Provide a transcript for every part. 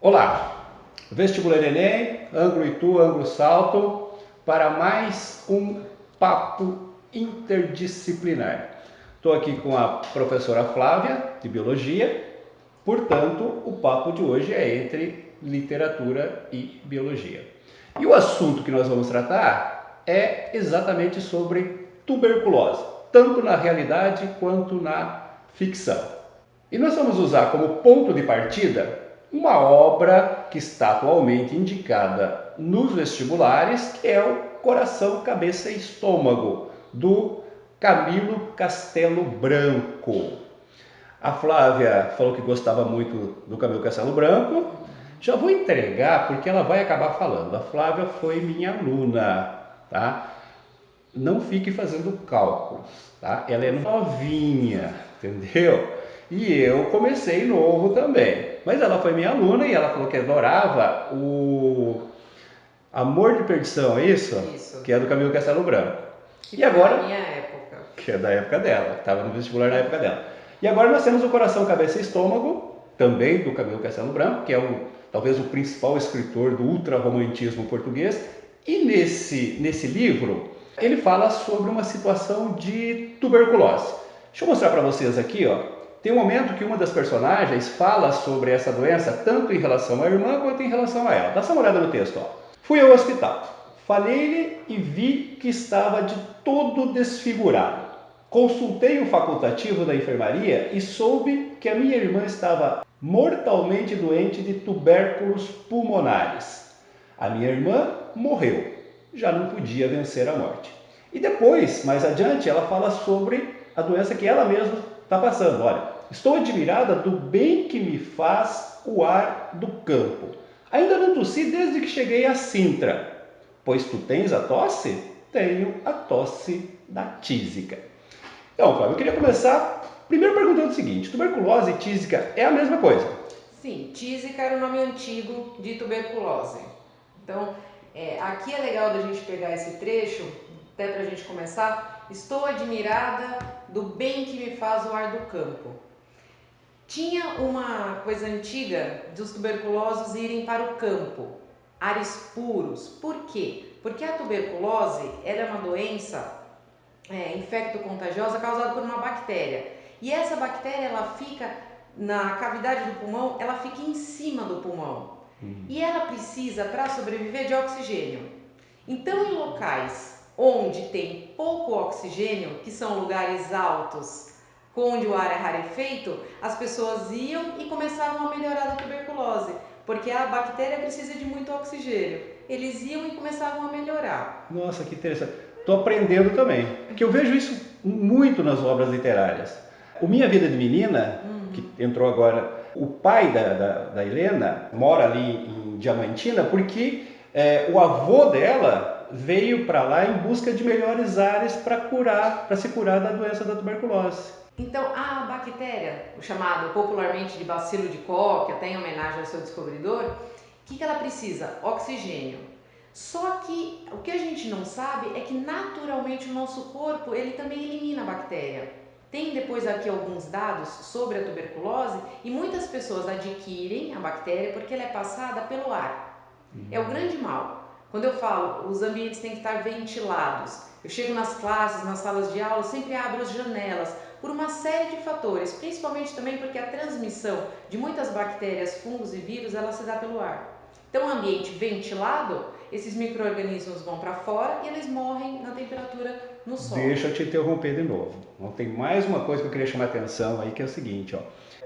Olá, Vestibular Enem, ângulo Itu, ângulo salto, para mais um papo interdisciplinar. Estou aqui com a professora Flávia, de Biologia, portanto, o papo de hoje é entre literatura e biologia. E o assunto que nós vamos tratar é exatamente sobre tuberculose, tanto na realidade quanto na ficção. E nós vamos usar como ponto de partida uma obra que está atualmente indicada nos vestibulares, que é o Coração, Cabeça e Estômago, do Camilo Castelo Branco. A Flávia falou que gostava muito do Camilo Castelo Branco. Já vou entregar porque ela vai acabar falando. A Flávia foi minha aluna, tá? Não fique fazendo cálculos, tá? Ela é novinha, entendeu? E eu comecei novo também. Mas ela foi minha aluna e ela falou que adorava o Amor de Perdição, é isso? Isso. Que é do Camilo Castelo Branco. Que E agora, da minha época. que é da época dela, estava no vestibular na época dela. E agora nós temos o Coração, Cabeça e Estômago, também do Camilo Castelo Branco, que é talvez o principal escritor do ultrarromantismo português. E nesse livro, ele fala sobre uma situação de tuberculose. Deixa eu mostrar para vocês aqui, ó. Tem um momento que uma das personagens fala sobre essa doença, tanto em relação à irmã quanto em relação a ela. Dá uma olhada no texto, ó. Fui ao hospital. Falei-lhe e vi que estava de todo desfigurado. Consultei o facultativo da enfermaria e soube que a minha irmã estava mortalmente doente de tubérculos pulmonares. A minha irmã morreu, já não podia vencer a morte. E depois, mais adiante, ela fala sobre a doença que ela mesma está passando. Olha, estou admirada do bem que me faz o ar do campo. Ainda não tossi desde que cheguei a Sintra. Pois tu tens a tosse? Tenho a tosse da tísica. Então, Flávio, eu queria começar primeiro perguntando o seguinte: tuberculose e tísica é a mesma coisa? Sim, tísica era o nome antigo de tuberculose. Então, aqui é legal da gente pegar esse trecho, até para a gente começar. Estou admirada do bem que me faz o ar do campo. Tinha uma coisa antiga dos tuberculosos irem para o campo, ares puros. Por quê? Porque a tuberculose ela é uma doença infecto-contagiosa causada por uma bactéria. E essa bactéria ela fica na cavidade do pulmão, ela fica em cima do pulmão. E ela precisa, para sobreviver, de oxigênio. Então, em locais onde tem pouco oxigênio, que são lugares altos, onde o ar é rarefeito, as pessoas iam e começavam a melhorar da tuberculose, porque a bactéria precisa de muito oxigênio. Eles iam e começavam a melhorar. Nossa, que interessante. Estou aprendendo também, porque eu vejo isso muito nas obras literárias. O Minha Vida de Menina, que entrou agora, o pai da Helena mora ali em Diamantina porque o avô dela veio para lá em busca de melhores ares para se curar da doença da tuberculose. Então, a bactéria, o chamado popularmente de bacilo de Koch, até em homenagem ao seu descobridor, o que ela precisa? Oxigênio. Só que o que a gente não sabe é que naturalmente o nosso corpo ele também elimina a bactéria. Tem depois aqui alguns dados sobre a tuberculose e muitas pessoas adquirem a bactéria porque ela é passada pelo ar. É o grande mal. Quando eu falo, os ambientes têm que estar ventilados. Eu chego nas classes, nas salas de aula, sempre abro as janelas por uma série de fatores, principalmente também porque a transmissão de muitas bactérias, fungos e vírus, ela se dá pelo ar. Então, um ambiente ventilado, esses micro-organismos vão para fora e eles morrem na temperatura no sol. Deixa eu te interromper de novo. Tem mais uma coisa que eu queria chamar a atenção aí, que é o seguinte, ó.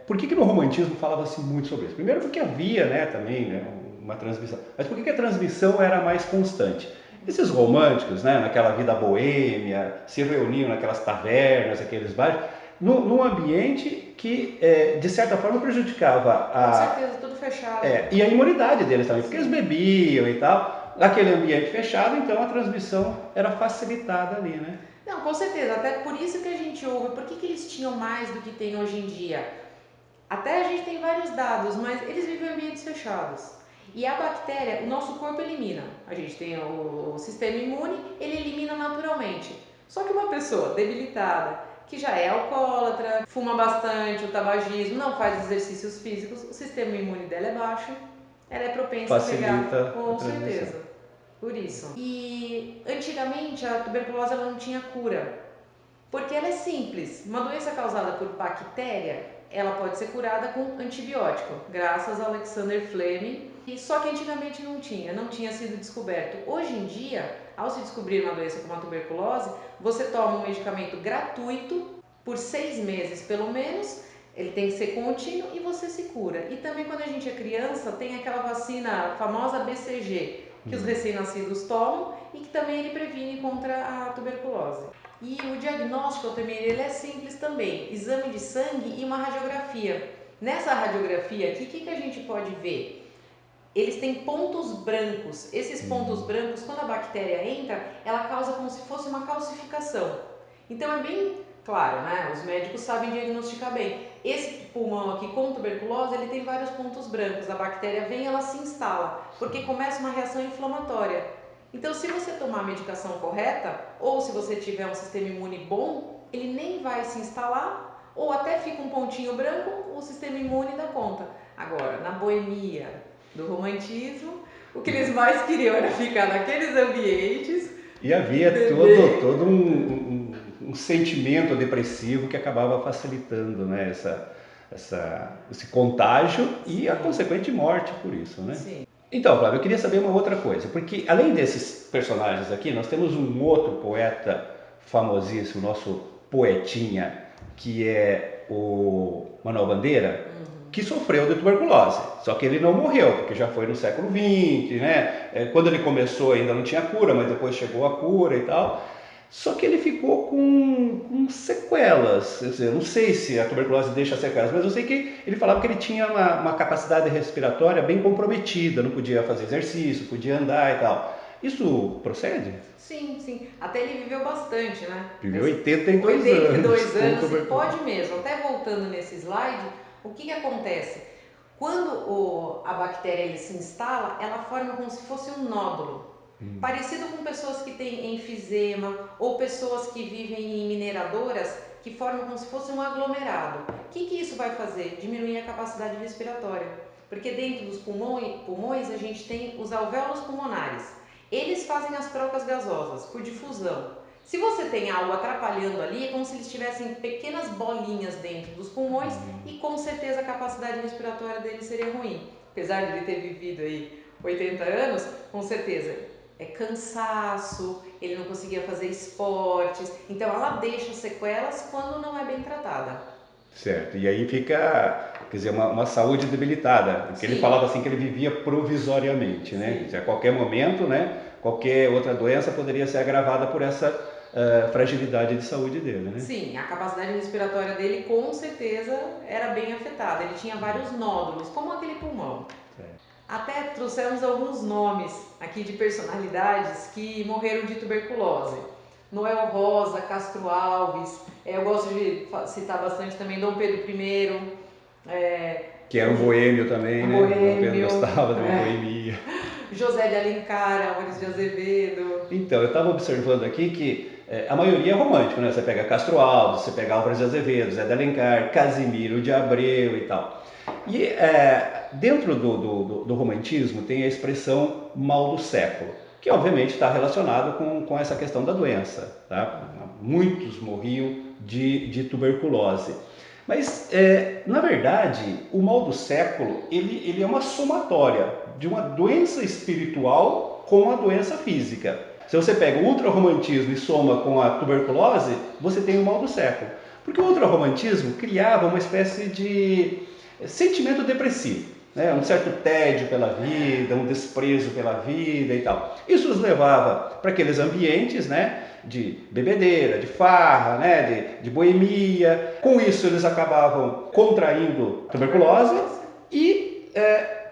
Por que no romantismo falava-se muito sobre isso? Primeiro porque havia, também, uma transmissão. Mas por que a transmissão era mais constante? Esses românticos, naquela vida boêmia, se reuniam naquelas tavernas, aqueles bares, num ambiente que, de certa forma, prejudicava Com certeza, tudo fechado. e a imunidade deles também, porque eles bebiam e tal. Naquele ambiente fechado, então a transmissão era facilitada ali, né? Não, com certeza, até por isso que a gente ouve, por que eles tinham mais do que tem hoje em dia? Até a gente tem vários dados, mas eles vivem em ambientes fechados. E a bactéria, o nosso corpo elimina. A gente tem o sistema imune, ele elimina naturalmente. Só que uma pessoa debilitada, que já é alcoólatra, fuma bastante, o tabagismo, não faz exercícios físicos, o sistema imune dela é baixo, ela é propensa Facilita a pegar, a com transmissão. certeza. Por isso. E antigamente a tuberculose ela não tinha cura, porque ela é simples. Uma doença causada por bactéria, ela pode ser curada com antibiótico, graças a Alexander Fleming. E só que antigamente não tinha sido descoberto. Hoje em dia, ao se descobrir uma doença como a tuberculose, você toma um medicamento gratuito por 6 meses pelo menos. Ele tem que ser contínuo e você se cura. E também quando a gente é criança, tem aquela vacina famosa BCG, que os recém-nascidos tomam e que também ele previne contra a tuberculose. E o diagnóstico, Altemir, ele é simples também, exame de sangue e uma radiografia. Nessa radiografia aqui, o que a gente pode ver? Eles têm pontos brancos. Esses pontos brancos, quando a bactéria entra, ela causa como se fosse uma calcificação. Então é bem claro, né? Os médicos sabem diagnosticar bem. Esse pulmão aqui com tuberculose, ele tem vários pontos brancos. A bactéria vem, ela se instala, porque começa uma reação inflamatória. Então, se você tomar a medicação correta, ou se você tiver um sistema imune bom, ele nem vai se instalar, ou até fica um pontinho branco, o sistema imune dá conta. Agora, na boemia do romantismo, o que eles mais queriam era ficar naqueles ambientes. E havia todo um sentimento depressivo que acabava facilitando, né, esse contágio e a consequente morte por isso, né? Sim. Então, Flávio, eu queria saber uma outra coisa, porque além desses personagens aqui, nós temos um outro poeta famosíssimo, nosso poetinha, que é o Manuel Bandeira, que sofreu de tuberculose, só que ele não morreu, porque já foi no século XX, né? Quando ele começou ainda não tinha cura, mas depois chegou a cura e tal. Só que ele ficou com sequelas, quer dizer, eu não sei se a tuberculose deixa sequelas, mas eu sei que ele falava que ele tinha uma capacidade respiratória bem comprometida, não podia fazer exercício, podia andar e tal. Isso procede? Sim, sim. Até ele viveu bastante, né? Viveu 82 anos. 82 anos, e pode mesmo. Até voltando nesse slide, o que acontece? Quando a bactéria ele se instala, ela forma como se fosse um nódulo. Parecido com pessoas que têm enfisema ou pessoas que vivem em mineradoras que formam como se fosse um aglomerado. O que isso vai fazer? Diminuir a capacidade respiratória. Porque dentro dos pulmões a gente tem os alvéolos pulmonares. Eles fazem as trocas gasosas por difusão. Se você tem algo atrapalhando ali, é como se eles tivessem pequenas bolinhas dentro dos pulmões e com certeza a capacidade respiratória dele seria ruim. Apesar de ele ter vivido aí 80 anos, com certeza é cansaço, ele não conseguia fazer esportes, então ela deixa sequelas quando não é bem tratada. Certo, e aí fica, quer dizer, uma saúde debilitada, porque ele falava assim que ele vivia provisoriamente, né? Quer dizer, a qualquer momento, né, qualquer outra doença poderia ser agravada por essa fragilidade de saúde dele, né? Sim, a capacidade respiratória dele com certeza era bem afetada, ele tinha vários nódulos, como aquele pulmão. Até trouxemos alguns nomes aqui de personalidades que morreram de tuberculose. Noel Rosa, Castro Alves, eu gosto de citar bastante também Dom Pedro I. Que era um boêmio também, né? Boêmio, Dom Pedro gostava de uma boemia. José de Alencar, Álvares de Azevedo. Então, eu estava observando aqui que a maioria é romântico, né? Você pega Castro Alves, você pega Álvares de Azevedo, Zé de Alencar, Casimiro de Abreu e tal. E dentro do romantismo tem a expressão mal do século, que obviamente está relacionado com essa questão da doença. Tá? Muitos morriam de tuberculose. Mas, na verdade, o mal do século ele é uma somatória de uma doença espiritual com a doença física. Se você pega o ultrarromantismo e soma com a tuberculose, você tem o mal do século. Porque o ultrarromantismo criava uma espécie de sentimento depressivo, né? Um certo tédio pela vida, um desprezo pela vida e tal. Isso os levava para aqueles ambientes, né, de bebedeira, de farra, né, de boemia. Com isso eles acabavam contraindo tuberculose e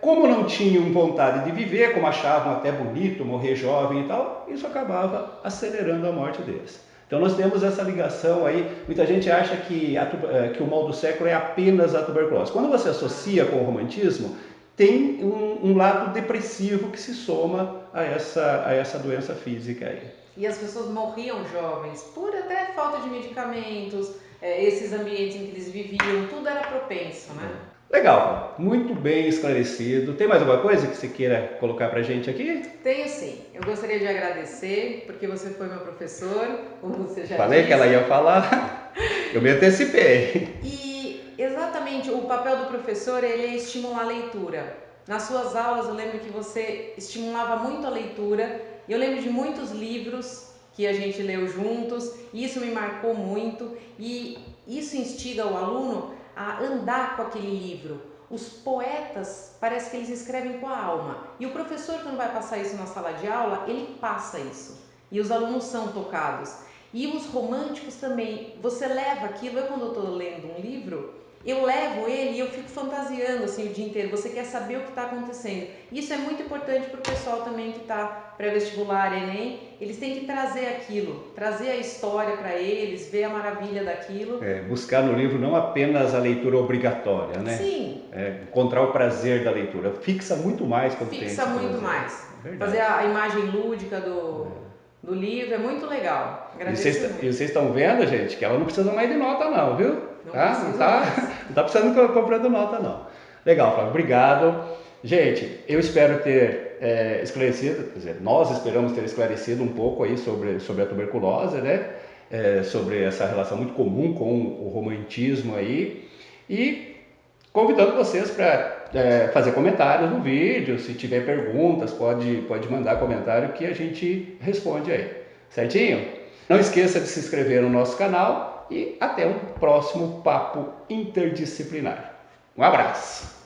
como não tinham vontade de viver, como achavam até bonito morrer jovem e tal, isso acabava acelerando a morte deles. Então nós temos essa ligação aí, muita gente acha que o mal do século é apenas a tuberculose. Quando você associa com o romantismo, tem um lado depressivo que se soma a essa doença física aí. E as pessoas morriam jovens por até falta de medicamentos, esses ambientes em que eles viviam, tudo era propenso, né? Legal, muito bem esclarecido. Tem mais alguma coisa que você queira colocar pra gente aqui? Tenho sim. Eu gostaria de agradecer, porque você foi meu professor, como você já Falei disse. que ela ia falar, eu me antecipei. E exatamente, o papel do professor, ele é estimular a leitura. Nas suas aulas, eu lembro que você estimulava muito a leitura. Eu lembro de muitos livros que a gente leu juntos, e isso me marcou muito. E isso instiga o aluno a andar com aquele livro. Os poetas, parece que eles escrevem com a alma. E o professor, quando vai passar isso na sala de aula, ele passa isso. E os alunos são tocados. E os românticos também, você leva aquilo, eu quando estou lendo um livro, eu levo ele e eu fico fantasiando assim o dia inteiro, você quer saber o que está acontecendo. Isso é muito importante para o pessoal também que está pré-vestibular, Enem, eles têm que trazer aquilo, trazer a história para eles, ver a maravilha daquilo. Buscar no livro não apenas a leitura obrigatória, né? Sim. Encontrar o prazer da leitura. Fixa muito mais quando tem esse Fixa muito prazer. mais. Verdade. Fazer a imagem lúdica do livro é muito legal. Agradeço muito. E vocês estão vendo, gente, que ela não precisa mais de nota não, viu? Não Tá? precisa Não tá, mais. não tá precisando comprando nota não. Legal, Flávio, obrigado. Gente, eu espero ter esclarecido, quer dizer, nós esperamos ter esclarecido um pouco aí sobre a tuberculose, né? Sobre essa relação muito comum com o romantismo aí, e convidando vocês para fazer comentários no vídeo. Se tiver perguntas, pode mandar comentário que a gente responde aí, certinho? Não esqueça de se inscrever no nosso canal e até um próximo Papo Interdisciplinar. Um abraço!